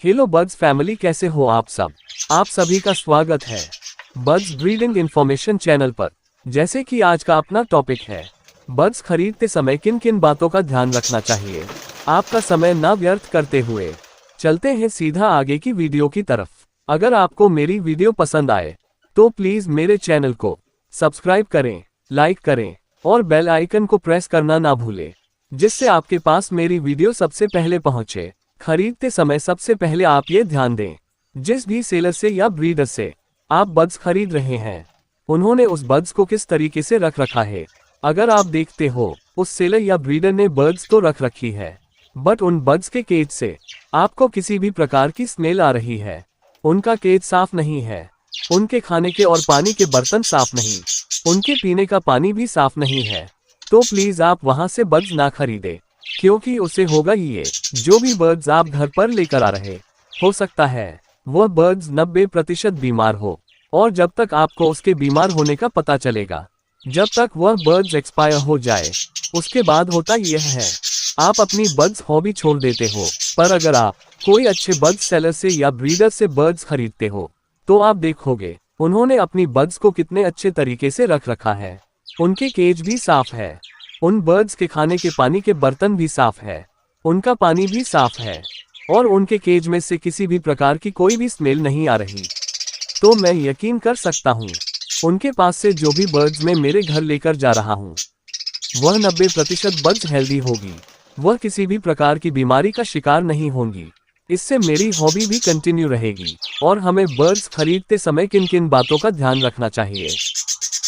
Hello birds family, कैसे हो आप सब। आप सभी का स्वागत है बर्ड्स ब्रीडिंग इंफॉर्मेशन चैनल पर। जैसे कि आज का अपना टॉपिक है, बर्ड्स खरीदते समय किन किन बातों का ध्यान रखना चाहिए। आपका समय ना व्यर्थ करते हुए चलते हैं सीधा आगे की वीडियो की तरफ। अगर आपको मेरी वीडियो पसंद आए तो प्लीज मेरे चैनल को सब्सक्राइब करें, लाइक करें और बेल आइकन को प्रेस करना ना भूलें, जिससे आपके पास मेरी वीडियो सबसे पहले पहुंचे। खरीदते समय सबसे पहले आप ये ध्यान दें, जिस भी सेलर से या ब्रीडर से आप बर्ड्स खरीद रहे हैं, उन्होंने उस बर्ड्स को किस तरीके से रख रखा है। अगर आप देखते हो उस सेलर या ब्रीडर ने बर्ड्स तो रख रखी है, बट उन बर्ड्स के केज से आपको किसी भी प्रकार की स्मेल आ रही है, उनका केज साफ नहीं है, उनके खाने के और पानी के बर्तन साफ नहीं, उनके पीने का पानी भी साफ नहीं है, तो प्लीज आप वहां से बर्ड्स ना खरीदे। क्योंकि उसे होगा ये, जो भी बर्ड्स आप घर पर लेकर आ रहे हो सकता है वह बर्ड्स 90% बीमार हो, और जब तक आपको उसके बीमार होने का पता चलेगा, जब तक वह बर्ड्स एक्सपायर हो जाए, उसके बाद होता यह है आप अपनी बर्ड्स हॉबी छोड़ देते हो। पर अगर आप कोई अच्छे बर्ड्स सेलर से या ब्रीडर से बर्ड्स खरीदते हो तो आप देखोगे उन्होंने अपनी बर्ड्स को कितने अच्छे तरीके से रख रखा है। उनके केज भी साफ है, उन बर्ड्स के खाने के पानी के बर्तन भी साफ है, उनका पानी भी साफ है, और उनके केज में से किसी भी प्रकार की कोई भी स्मेल नहीं आ रही। तो मैं यकीन कर सकता हूँ उनके पास से जो भी बर्ड्स मैं मेरे घर लेकर जा रहा हूँ वह 90% बर्ड्स हेल्दी होगी, वह किसी भी प्रकार की बीमारी का शिकार नहीं होंगी। इससे मेरी हॉबी भी कंटिन्यू रहेगी। और हमें बर्ड्स खरीदते समय किन किन बातों का ध्यान रखना चाहिए।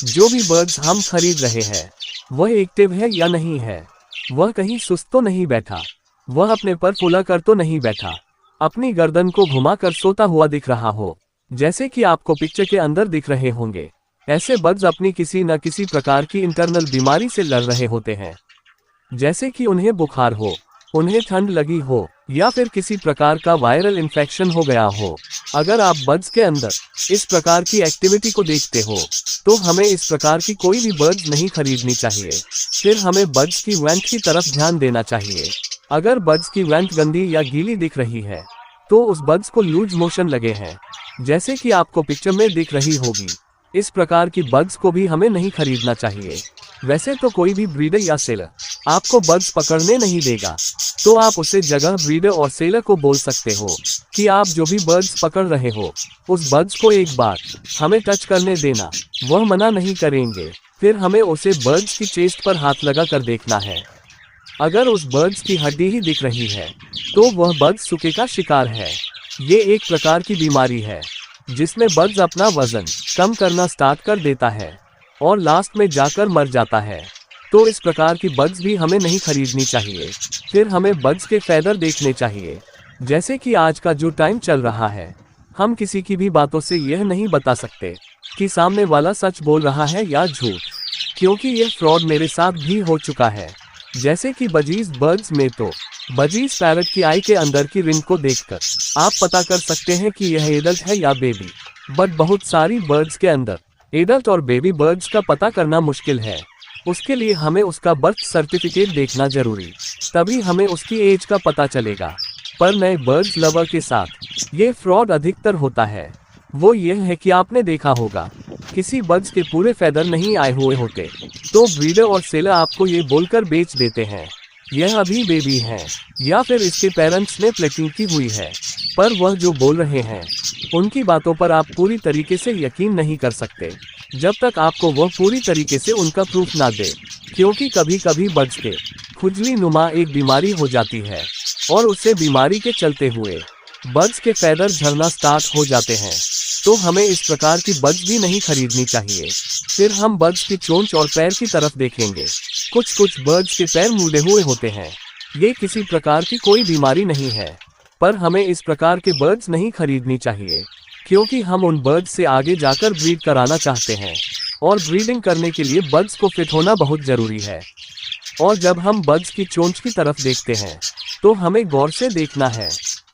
जो भी बर्ड्स हम खरीद रहे हैं वह एक्टिव है या नहीं है, वह कहीं सुस्त तो नहीं बैठा, वह अपने पर फुला कर तो नहीं बैठा, अपनी गर्दन को घुमाकर सोता हुआ दिख रहा हो, जैसे कि आपको पिक्चर के अंदर दिख रहे होंगे। ऐसे बर्ड्स अपनी किसी न किसी प्रकार की इंटरनल बीमारी से लड़ रहे होते हैं, जैसे कि उन्हें बुखार हो, उन्हें ठंड लगी हो, या फिर किसी प्रकार का वायरल इन्फेक्शन हो गया हो। अगर आप बर्ड्स के अंदर इस प्रकार की एक्टिविटी को देखते हो तो हमें इस प्रकार की कोई भी बर्ड्स नहीं खरीदनी चाहिए। फिर हमें बर्ड्स की वेंट की तरफ ध्यान देना चाहिए। अगर बर्ड्स की वेंट गंदी या गीली दिख रही है तो उस बर्ड्स को लूज मोशन लगे हैं, जैसे कि आपको पिक्चर में दिख रही होगी। इस प्रकार की बर्ड्स को भी हमें नहीं खरीदना चाहिए। वैसे तो कोई भी ब्रीडर या सेलर आपको बर्ड्स पकड़ने नहीं देगा, तो आप उसे जगह ब्रीडर और सेलर को बोल सकते हो कि आप जो भी बर्ड्स पकड़ रहे हो उस बर्ड्स को एक बार हमें टच करने देना। वह मना नहीं करेंगे। फिर हमें उसे बर्ड्स की चेस्ट पर हाथ लगा कर देखना है। अगर उस बर्ड्स की हड्डी ही दिख रही है तो वह बर्ड्स सूखे का शिकार है। ये एक प्रकार की बीमारी है जिसमें बर्ड्स अपना वजन कम करना स्टार्ट कर देता है और लास्ट में जाकर मर जाता है। तो इस प्रकार की बर्ड्स भी हमें नहीं खरीदनी चाहिए। फिर हमें बर्ड्स के फैदर देखने चाहिए। जैसे कि आज का जो टाइम चल रहा है, हम किसी की भी बातों से यह नहीं बता सकते कि सामने वाला सच बोल रहा है या झूठ, क्योंकि यह फ्रॉड मेरे साथ भी हो चुका है। जैसे कि बजीज बर्ड्स में तो बजीज पैरट की आई के अंदर की रिंग को देखकर आप पता कर सकते हैं कि यह एडल्ट है या बेबी। बट बहुत सारी बर्ड्स के अंदर एडल्ट और बेबी बर्ड्स का पता करना मुश्किल है। उसके लिए हमें उसका बर्थ सर्टिफिकेट देखना जरूरी, तभी हमें उसकी एज का पता चलेगा। पर नए बर्ड्स लवर के साथ ये फ्रॉड अधिकतर होता है। वो यह है कि आपने देखा होगा किसी बर्ड्स के पूरे फेदर नहीं आए हुए होते, तो ब्रीडर और सेलर आपको ये बोलकर बेच देते हैं यह अभी बेबी है, या फिर इसके पेरेंट्स ने प्लेटिंग की हुई है। पर वह जो बोल रहे हैं उनकी बातों पर आप पूरी तरीके से यकीन नहीं कर सकते जब तक आपको वह पूरी तरीके से उनका प्रूफ ना दे। क्योंकि कभी कभी बर्ड्स के खुजली नुमा एक बीमारी हो जाती है और उससे बीमारी के चलते हुए बर्ड्स के फैदर झड़ना स्टार्ट हो जाते हैं। तो हमें इस प्रकार की बर्ड्स भी नहीं खरीदनी चाहिए। फिर हम बर्ड्स की चोंच और पैर की तरफ देखेंगे। कुछ बर्ड्स के पैर मुड़े हुए होते हैं। ये किसी प्रकार की कोई बीमारी नहीं है, पर हमें इस प्रकार के बर्ड्स नहीं खरीदनी चाहिए, क्योंकि हम उन बर्ड्स से आगे जाकर ब्रीड कराना चाहते हैं। और ब्रीडिंग करने के लिए बर्ड्स को फिट होना बहुत जरूरी है। और जब हम बर्ड्स की चोंच की तरफ देखते हैं तो हमें गौर से देखना है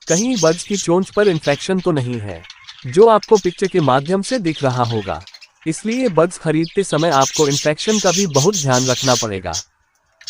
कहीं बर्ड्स की चोंच पर इन्फेक्शन तो नहीं है, जो आपको पिक्चर के माध्यम से दिख रहा होगा। इसलिए बर्ड्स खरीदते समय आपको इन्फेक्शन का भी बहुत ध्यान रखना पड़ेगा।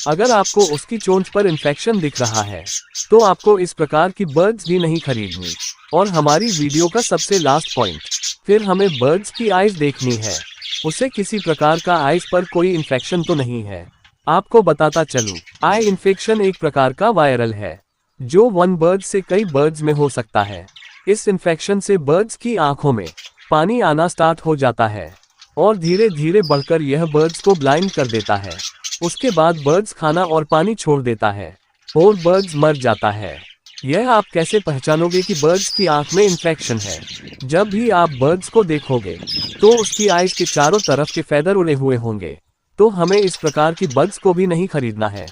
अगर आपको उसकी चोंच पर इन्फेक्शन दिख रहा है तो आपको इस प्रकार की बर्ड्स भी नहीं खरीदनी। और हमारी वीडियो का सबसे लास्ट पॉइंट, फिर हमें बर्ड्स की आइज देखनी है, उसे किसी प्रकार का आइज पर कोई इन्फेक्शन तो नहीं है। आपको बताता चलूं, आई इन्फेक्शन एक प्रकार का वायरल है जो वन बर्ड से कई बर्ड्स में हो सकता है। इस इन्फेक्शन से बर्ड्स की आंखों में पानी आना स्टार्ट हो जाता है और धीरे धीरे बढ़कर यह बर्ड्स को ब्लाइंड कर देता है। उसके बाद बर्ड्स खाना और पानी छोड़ देता है और बर्ड्स मर जाता है। यह आप कैसे पहचानोगे कि बर्ड्स की आंख में इन्फेक्शन है? जब भी आप बर्ड्स को देखोगे तो उसकी आइज के चारों तरफ के फेदर उड़े हुए होंगे। तो हमें इस प्रकार की बर्ड्स को भी नहीं खरीदना है।